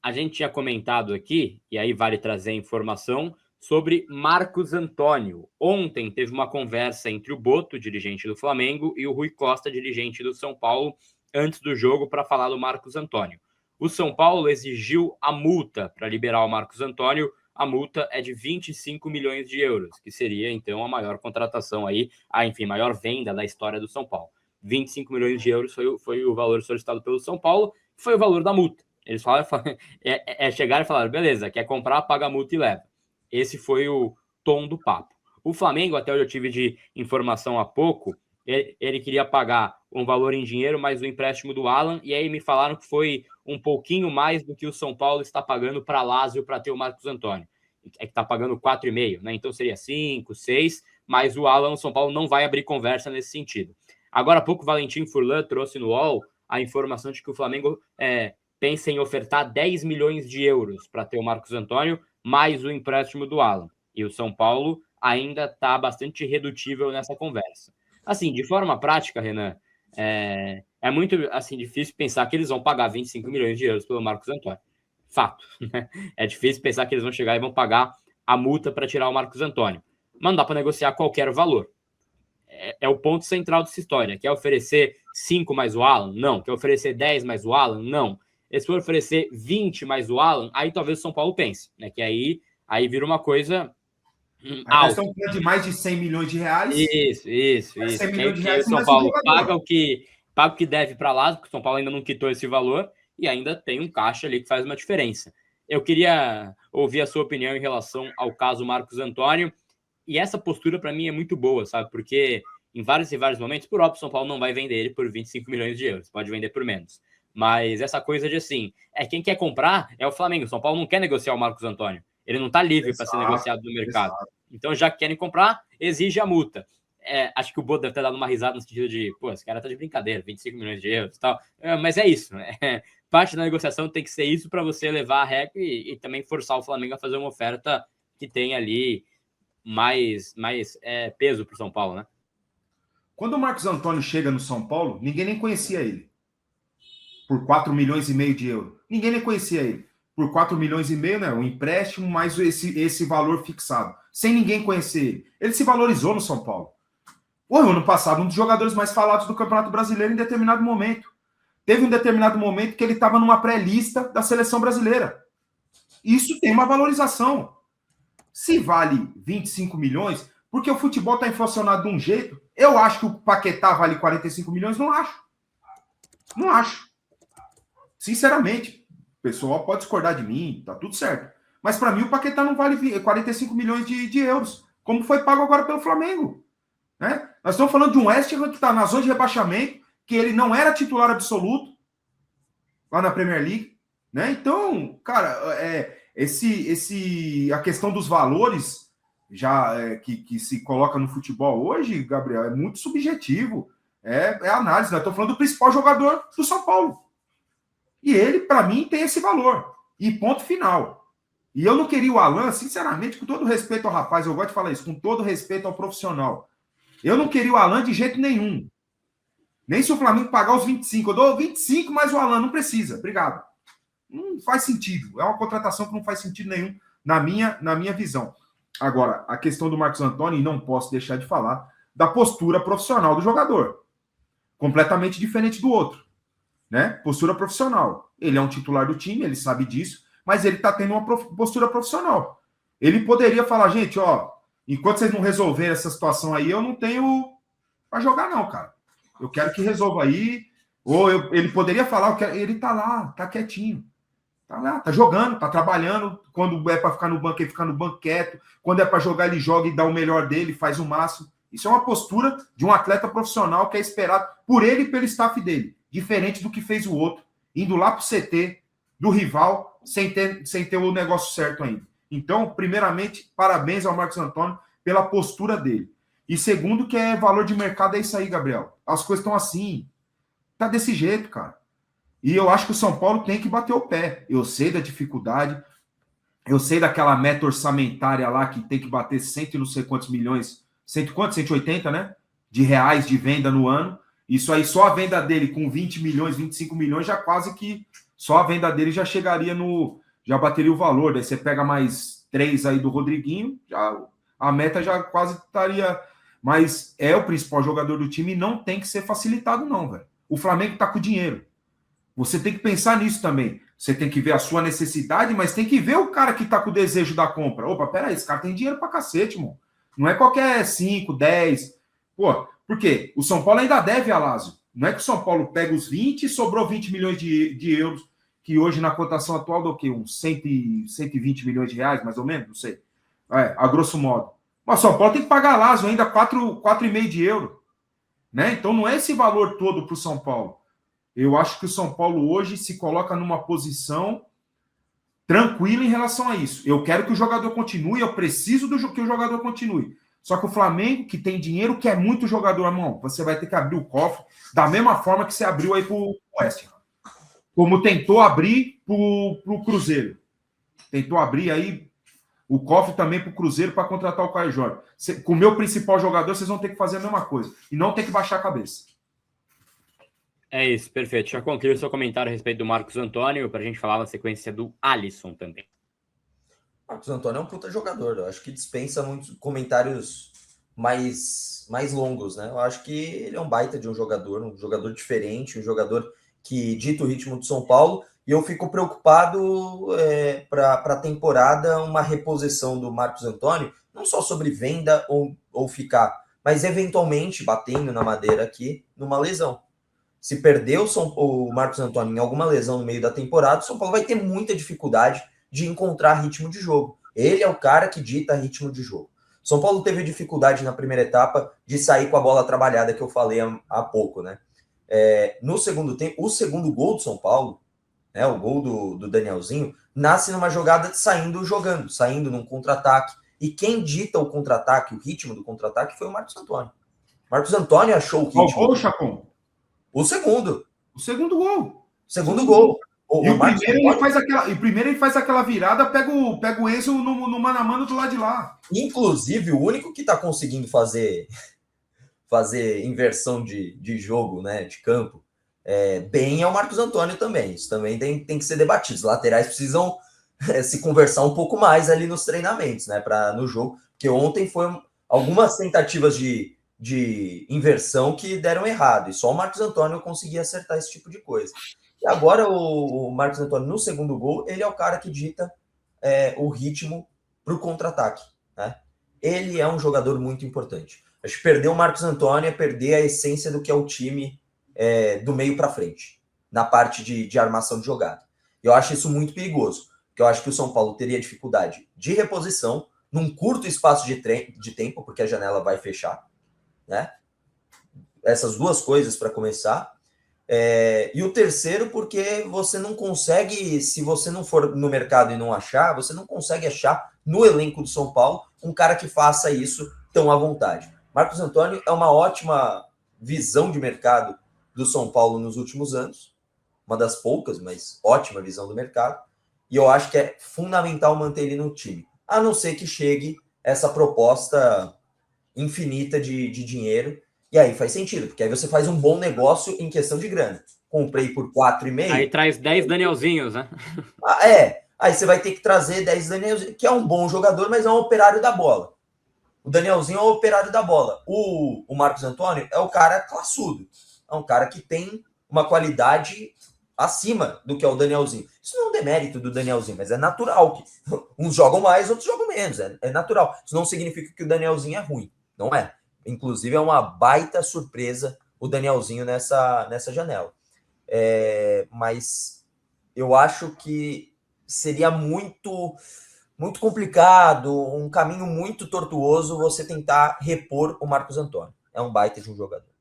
a gente tinha comentado aqui, e aí vale trazer a informação, sobre Marcos Antônio. Ontem teve uma conversa entre o Boto, dirigente do Flamengo, e o Rui Costa, dirigente do São Paulo, antes do jogo, para falar do Marcos Antônio. O São Paulo exigiu a multa para liberar o Marcos Antônio. A multa é de 25 milhões de euros, que seria, então, a maior contratação aí, maior venda da história do São Paulo. 25 milhões de euros foi o valor solicitado pelo São Paulo, foi o valor da multa. Eles chegaram e falaram, beleza, quer comprar, paga a multa e leva. Esse foi o tom do papo. O Flamengo, até onde eu tive de informação há pouco, ele queria pagar um valor em dinheiro mais o empréstimo do Alan, e aí me falaram que foi um pouquinho mais do que o São Paulo está pagando para Lazio para ter o Marcos Antônio. É que está pagando 4,5, né? Então seria 5, 6, mas o Alan, o São Paulo não vai abrir conversa nesse sentido. Agora há pouco o Valentim Furlan trouxe no UOL a informação de que o Flamengo pensa em ofertar 10 milhões de euros para ter o Marcos Antônio, mais o empréstimo do Alan. E o São Paulo ainda está bastante redutível nessa conversa. Assim, de forma prática, Renan, é muito difícil pensar que eles vão pagar 25 milhões de euros pelo Marcos Antônio. Fato. Né? É difícil pensar que eles vão chegar e vão pagar a multa para tirar o Marcos Antônio. Mas não dá para negociar qualquer valor. É o ponto central dessa história. Quer oferecer 5 mais o Alan? Não. Quer oferecer 10 mais o Alan? Não. E se for oferecer 20 mais o Alan, aí talvez o São Paulo pense, né? Que aí vira uma coisa alta. Estão falando de mais de 100 milhões de reais. Isso. 100 milhões de reais, o São Paulo paga o que deve para lá, porque o São Paulo ainda não quitou esse valor e ainda tem um caixa ali que faz uma diferença. Eu queria ouvir a sua opinião em relação ao caso Marcos Antônio, e essa postura para mim é muito boa, sabe? Porque em vários e vários momentos, por óbvio, o São Paulo não vai vender ele por 25 milhões de euros, pode vender por menos. Mas essa coisa de quem quer comprar é o Flamengo. O São Paulo não quer negociar o Marcos Antônio. Ele não está livre para ser negociado no mercado. Exato. Então, já que querem comprar, exige a multa. Acho que o Bodo deve ter dado uma risada no sentido de, esse cara tá de brincadeira, 25 milhões de euros e tal. Mas é isso, né? Parte da negociação tem que ser isso para você levar a regra e também forçar o Flamengo a fazer uma oferta que tenha ali mais peso para o São Paulo, né? Quando o Marcos Antônio chega no São Paulo, ninguém nem conhecia ele. Por 4 milhões e meio de euros. Ninguém nem conhecia ele. Por 4 milhões e meio, né? Um empréstimo mais esse valor fixado. Sem ninguém conhecer ele. Ele se valorizou no São Paulo. Ano passado, um dos jogadores mais falados do Campeonato Brasileiro em determinado momento. Teve um determinado momento que ele estava numa pré-lista da seleção brasileira. Isso tem uma valorização. Se vale 25 milhões, porque o futebol está inflacionado de um jeito, eu acho que o Paquetá vale 45 milhões, não acho. Não acho. Sinceramente, o pessoal pode discordar de mim, tá tudo certo. Mas para mim o Paquetá não vale 45 milhões de euros, como foi pago agora pelo Flamengo. Né? Nós estamos falando de um West Ham que está na zona de rebaixamento, que ele não era titular absoluto lá na Premier League. Né? Então, cara, a questão dos valores que se coloca no futebol hoje, Gabriel, é muito subjetivo. É análise. Nós estamos falando do principal jogador do São Paulo. E ele, para mim, tem esse valor. E ponto final. E eu não queria o Alan, sinceramente, com todo respeito ao rapaz, eu gosto de falar isso, com todo respeito ao profissional. Eu não queria o Alan de jeito nenhum. Nem se o Flamengo pagar os 25. Eu dou 25, mas o Alan não precisa. Obrigado. Não faz sentido. É uma contratação que não faz sentido nenhum na minha visão. Agora, a questão do Marcos Antônio, e não posso deixar de falar, da postura profissional do jogador. Completamente diferente do outro. Né? Postura profissional. Ele é um titular do time, ele sabe disso, mas ele está tendo uma postura profissional. Ele poderia falar, gente, enquanto vocês não resolverem essa situação aí, eu não tenho para jogar não, cara. Eu quero que resolva aí. Ou ele poderia falar, ele tá lá, tá quietinho. Tá lá, tá jogando, tá trabalhando. Quando é para ficar no banco, ele fica no banco quieto. Quando é para jogar, ele joga e dá o melhor dele, faz o máximo. Isso é uma postura de um atleta profissional que é esperado por ele e pelo staff dele. Diferente do que fez o outro, indo lá pro CT do rival, sem ter o negócio certo ainda. Então, primeiramente, parabéns ao Marcos Antônio pela postura dele. E segundo, que valor de mercado é isso aí, Gabriel. As coisas estão assim. Tá desse jeito, cara. E eu acho que o São Paulo tem que bater o pé. Eu sei da dificuldade, eu sei daquela meta orçamentária lá que tem que bater 100 e não sei quantos milhões, 180, né? De reais de venda no ano. Isso aí, só a venda dele com 20 milhões, 25 milhões, já quase que Só a venda dele já chegaria já bateria o valor. Daí você pega mais 3 aí do Rodriguinho, a meta já quase estaria. Mas é o principal jogador do time e não tem que ser facilitado, não, velho. O Flamengo tá com dinheiro. Você tem que pensar nisso também. Você tem que ver a sua necessidade, mas tem que ver o cara que tá com o desejo da compra. Opa, peraí, esse cara tem dinheiro pra cacete, mano. Não é qualquer 5, 10. Pô, por quê? O São Paulo ainda deve a Lazio. Não é que o São Paulo pega os 20 e sobrou 20 milhões de euros, que hoje na cotação atual do quê? Uns 120 milhões de reais, mais ou menos? Não sei. A grosso modo. Mas o São Paulo tem que pagar a Lazio ainda 4,5 de euro. Né? Então não é esse valor todo para o São Paulo. Eu acho que o São Paulo hoje se coloca numa posição tranquila em relação a isso. Eu quero que o jogador continue, eu preciso que o jogador continue. Só que o Flamengo, que tem dinheiro, quer muito jogador, irmão. Você vai ter que abrir o cofre da mesma forma que você abriu aí para o West Ham. Como tentou abrir para o Cruzeiro. Tentou abrir aí o cofre também para o Cruzeiro para contratar o Caio Jorge. Com o meu principal jogador, vocês vão ter que fazer a mesma coisa. E não ter que baixar a cabeça. É isso, perfeito. Já concluiu o seu comentário a respeito do Marcos Antônio, para a gente falar na sequência do Alisson também. Marcos Antônio é um puta jogador. Eu acho que dispensa muitos comentários mais longos, né? Eu acho que ele é um baita de um jogador diferente, um jogador que dita o ritmo do São Paulo. E eu fico preocupado para a temporada uma reposição do Marcos Antônio, não só sobre venda ou ficar, mas eventualmente batendo na madeira aqui numa lesão. Se perder o Marcos Antônio em alguma lesão no meio da temporada, o São Paulo vai ter muita dificuldade de encontrar ritmo de jogo. Ele é o cara que dita ritmo de jogo. São Paulo teve dificuldade na primeira etapa de sair com a bola trabalhada, que eu falei há pouco, né? No segundo tempo, o segundo gol do São Paulo, o gol do Danielzinho, nasce numa jogada saindo num contra-ataque. E quem dita o contra-ataque, o ritmo do contra-ataque, foi o Marcos Antônio. Marcos Antônio achou o ritmo. Qual gol, Chacon? O segundo. O segundo gol. Segundo gol. E o primeiro ele faz aquela virada, pega o Enzo no mano a mano do lado de lá. Inclusive, o único que está conseguindo fazer inversão de jogo, né, de campo, bem é o Marcos Antônio também. Isso também tem que ser debatido. Os laterais precisam se conversar um pouco mais ali nos treinamentos, né, no jogo. Porque ontem foi algumas tentativas de inversão que deram errado. E só o Marcos Antônio conseguia acertar esse tipo de coisa. E agora o Marcos Antônio, no segundo gol, ele é o cara que dita o ritmo para o contra-ataque. Né? Ele é um jogador muito importante. Acho que perder o Marcos Antônio é perder a essência do que é o time do meio para frente, na parte de armação de jogada. Eu acho isso muito perigoso, porque eu acho que o São Paulo teria dificuldade de reposição num curto espaço de tempo, porque a janela vai fechar. Né? Essas duas coisas para começar. E o terceiro, porque você não consegue, se você não for no mercado e não achar, você não consegue achar no elenco do São Paulo um cara que faça isso tão à vontade. Marcos Antônio é uma ótima visão de mercado do São Paulo nos últimos anos, uma das poucas, mas ótima visão do mercado, e eu acho que é fundamental manter ele no time, a não ser que chegue essa proposta infinita de dinheiro. E aí faz sentido, porque aí você faz um bom negócio em questão de grana. Comprei por 4,5. Aí traz 10 Danielzinhos, né? Aí você vai ter que trazer 10 Danielzinhos, que é um bom jogador, mas é um operário da bola. O Danielzinho é um operário da bola. O Marcos Antônio é o cara classudo. É um cara que tem uma qualidade acima do que é o Danielzinho. Isso não é um demérito do Danielzinho, mas é natural. Que uns jogam mais, outros jogam menos. É natural. Isso não significa que o Danielzinho é ruim. Não é. Inclusive, é uma baita surpresa o Danielzinho nessa janela. Mas eu acho que seria muito, muito complicado, um caminho muito tortuoso você tentar repor o Marcos Antônio. É um baita de um jogador.